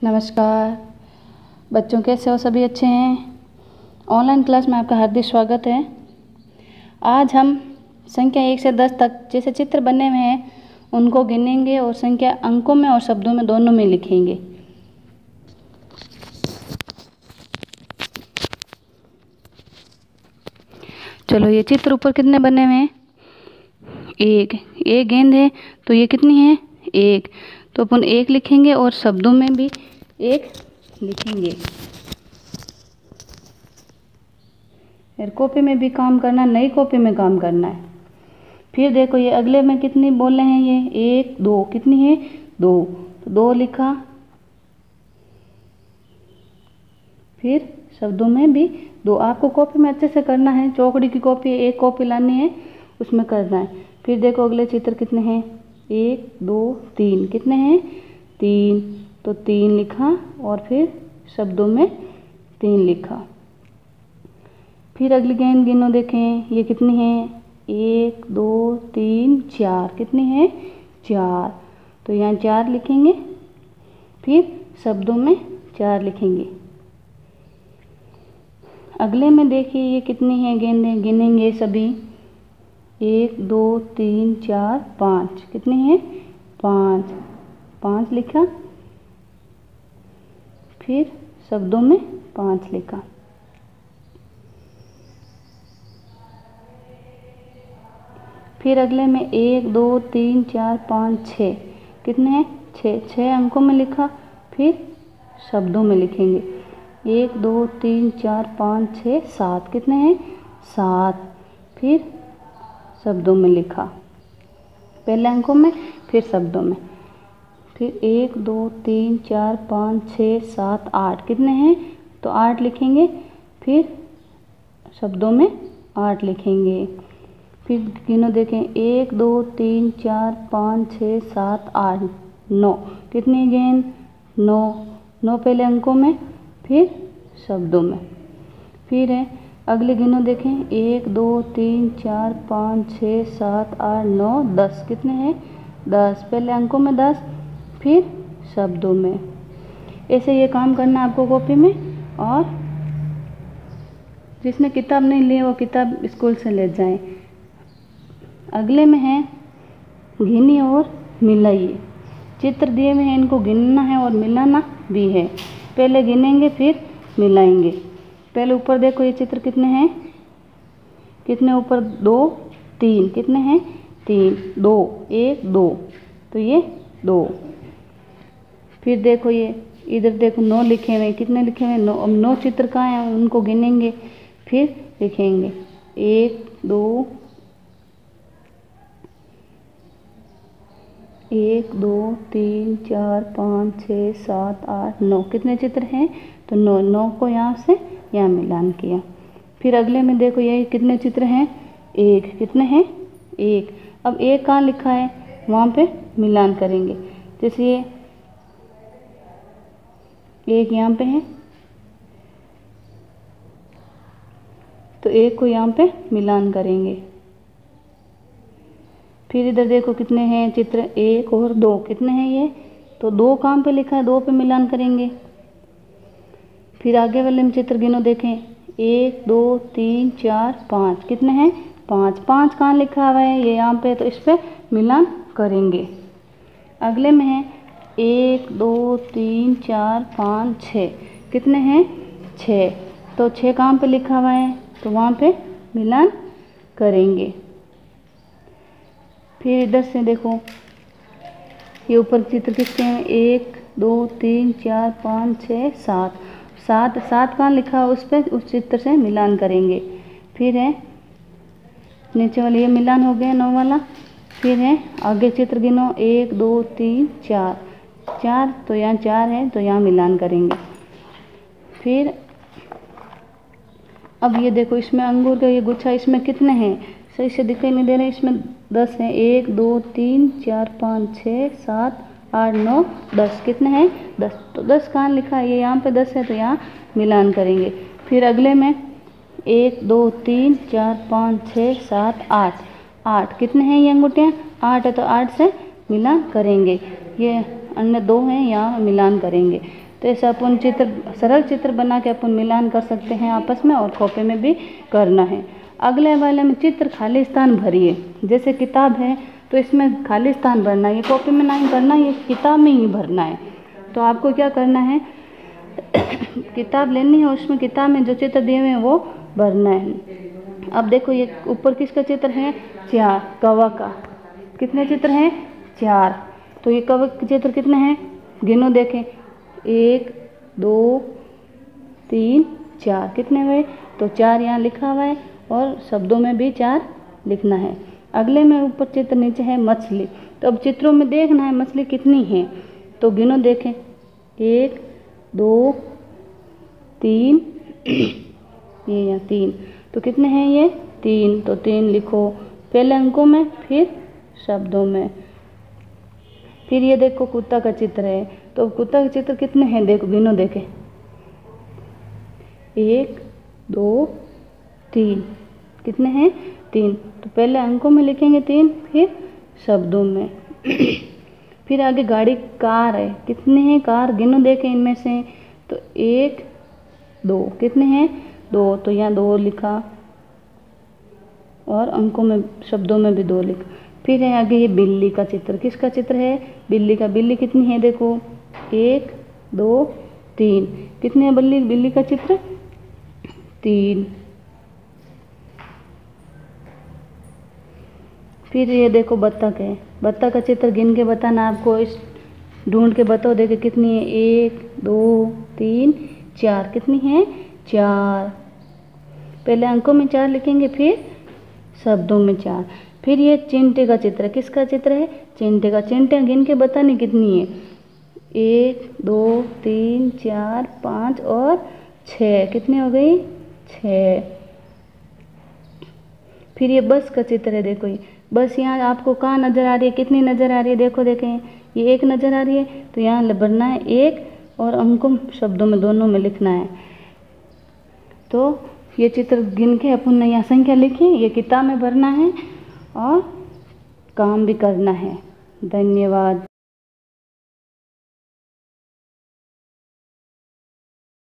नमस्कार बच्चों, कैसे हो? सभी अच्छे हैं? ऑनलाइन क्लास में आपका हार्दिक स्वागत है। आज हम संख्या 1 से 10 तक जैसे चित्र बने हुए हैं उनको गिनेंगे और संख्या अंकों में और शब्दों में दोनों में लिखेंगे। चलो, ये चित्र ऊपर कितने बने हुए हैं? एक गेंद है, तो ये कितनी है? एक। तो अपन एक लिखेंगे और शब्दों में भी एक लिखेंगे। फिर कॉपी में भी काम करना है, नई कॉपी में काम करना है। फिर देखो, ये अगले में कितनी बोल रहे हैं? ये 1 2 कितनी है? 2। तो 2 लिखा। फिर शब्दों में भी 2। आपको कॉपी में अच्छे से करना है, चौकड़ी की कॉपी एक कॉपी लानी है, उसमें करना है। फिर देखो अगले चित्र कितने हैं? 1 2 3 कितने हैं? 3। तो 3 लिखा और फिर शब्दों में 3 लिखा। फिर अगली गेंद गिनो, देखें ये कितनी है? 1 2 3 4 कितनी है? 4। तो यहाँ 4 लिखेंगे, फिर शब्दों में 4 लिखेंगे। अगले में देखिए ये कितनी है गेंदें, गिनेंगे सभी। 1 2 3 4 5 कितनी है? 5। 5 लिखा, फिर शब्दों में 5 लिखा। फिर अगले में 1 2 3 4 5 6 कितने हैं? 6 अंकों में लिखा, फिर शब्दों में लिखेंगे। 1 2 3 4 5 6 7 कितने हैं? 7। फिर शब्दों में लिखा, पहले अंकों में फिर शब्दों में। फिर 1 2 3 4 5 6 7 8 कितने हैं? तो 8 लिखेंगे, फिर शब्दों में 8 लिखेंगे। फिर गिनो, देखें 1 2 3 4 5 6 7 8 9 कितनी गेंद? 9। 9 पहले अंकों में, फिर शब्दों में। फिर है अगले गिनो, देखें 1 2 3 4 5 6 7 8 9 10 कितने हैं? 10 पहले अंकों में 10, फिर शब्दों में। ऐसे ये काम करना आपको कॉपी में, और जिसने किताब नहीं ली वो किताब स्कूल से ले जाएं। अगले में है गिनिए और मिलाइए। चित्र दिए हुए हैं, इनको गिनना है और मिलाना भी है। पहले गिनेंगे फिर मिलाएंगे। पहले ऊपर देखो, ये चित्र कितने हैं? कितने ऊपर? 2 3 कितने हैं? 3 2 1 2, तो ये 2। फिर देखो ये इधर देखो 9 लिखे हुए, कितने लिखे हुए? 9। अब 9 चित्र कहाँ हैं उनको गिनेंगे, फिर लिखेंगे। 1 2 1 2 3 4 5 6 7 8 9 कितने चित्र हैं? तो 9 को यहाँ से यहाँ मिलान किया। फिर अगले में देखो, ये कितने चित्र हैं? 1 कितने हैं? 1। अब 1 कहाँ लिखा है? वहाँ पे मिलान करेंगे। जैसे ये 1 यहाँ पे है, तो 1 को यहाँ पे मिलान करेंगे। फिर इधर देखो कितने हैं चित्र? 1 और 2 कितने हैं ये? तो 2 कहाँ पे लिखा है? 2 पे मिलान करेंगे। फिर आगे वाले में चित्र गिनो, देखें 1 2 3 4 5 कितने हैं? 5। 5 कहाँ लिखा हुआ है? ये यहाँ पे, तो इस पे मिलान करेंगे। अगले में है 1 2 3 4 5 6 कितने हैं? 6। तो 6 कहाँ पे लिखा हुआ है? तो वहाँ पे मिलान करेंगे। फिर इधर से देखो, ये ऊपर चित्र किसके हैं? 1 2 3 4 5 6 7 7 कहाँ लिखा है? उस पर, उस चित्र से मिलान करेंगे। फिर है नीचे वाले, ये मिलान हो गया 9 वाला। फिर है आगे चित्र गिनो, 1 2 3 4 तो यहाँ 4 है, तो यहाँ मिलान करेंगे। फिर अब ये देखो, इसमें अंगूर का ये गुच्छा, इसमें कितने हैं? सही से दिखाई नहीं दे रहे, इसमें 10 हैं। 1 2 3 4 5 6 7 8 9 10 कितने हैं? 10। तो 10 कहाँ लिखा है? ये यहाँ पे 10 है, तो यहाँ मिलान करेंगे। फिर अगले में 1 2 3 4 5 6 7 8 कितने हैं ये अंगूठियाँ? 8 है, तो 8 से मिलान करेंगे। ये अन्य 2 हैं, यहाँ मिलान करेंगे। तो ऐसा अपन चित्र, सरल चित्र बना के अपन मिलान कर सकते हैं आपस में, और कॉपी में भी करना है। अगले वाले में चित्र खाली स्थान भरिए। जैसे किताब है तो इसमें खाली स्थान भरना है, ये कॉपी में नहीं भरना, ये किताब में ही भरना है। तो आपको क्या करना है, किताब लेनी है, उसमें किताब में जो चित्र दिए हुए हैं वो भरना है। अब देखो ये ऊपर किसका चित्र है, 4, कौवा का। कितने चित्र हैं, 4। तो ये कौवा के चित्र कितने हैं, गिनो देखें, 1 2 3 4, कितने हुए, तो 4 यहाँ लिखा हुआ है, और शब्दों में भी 4 लिखना है। अगले में ऊपर चित्र नीचे है मछली। तो अब चित्रों में देखना है मछली कितनी है, तो गिनो देखें, 1 2 3 ये यहाँ 3, तो कितने हैं ये, 3। तो 3 लिखो पहले अंकों में, फिर शब्दों में। फिर ये देखो कुत्ता का चित्र है, तो कुत्ता के चित्र कितने हैं, देखो गिनो देखें, 1 2 3, कितने हैं, 3। तो पहले अंकों में लिखेंगे 3, फिर शब्दों में। फिर आगे गाड़ी, कार है, कितने हैं कार, गिनो देखें इनमें से, तो 1 2, कितने हैं, 2। तो यहाँ 2 लिखा, और अंकों में शब्दों में भी 2 लिखा। फिर है आगे ये बिल्ली का चित्र, किसका चित्र है, बिल्ली का। बिल्ली कितनी है, देखो 1 2 3, कितने हैं बिल्ली का चित्र, 3। फिर ये देखो बत्तख है, बत्तख का चित्र गिन के बताना आपको, इस ढूंढ के बताओ, देखो कितनी है, 1 2 3 4, कितनी है, 4। पहले अंकों में 4 लिखेंगे, फिर शब्दों में 4। फिर ये चिंटे का चित्र है, किसका चित्र है, चिंटे का। चिंटे गिन के बतानी कितनी है, 1 2 3 4 5 और 6, कितनी हो गई, 6। फिर ये बस का चित्र है, देखो ये बस यहाँ आपको कहाँ नज़र आ रही है, कितनी नज़र आ रही है, देखो देखें, ये 1 नज़र आ रही है, तो यहाँ भरना है 1, और अंकों शब्दों में दोनों में लिखना है। तो ये चित्र गिन के अपन ने यहाँ संख्या लिखी, ये किताब में भरना है और काम भी करना है। धन्यवाद।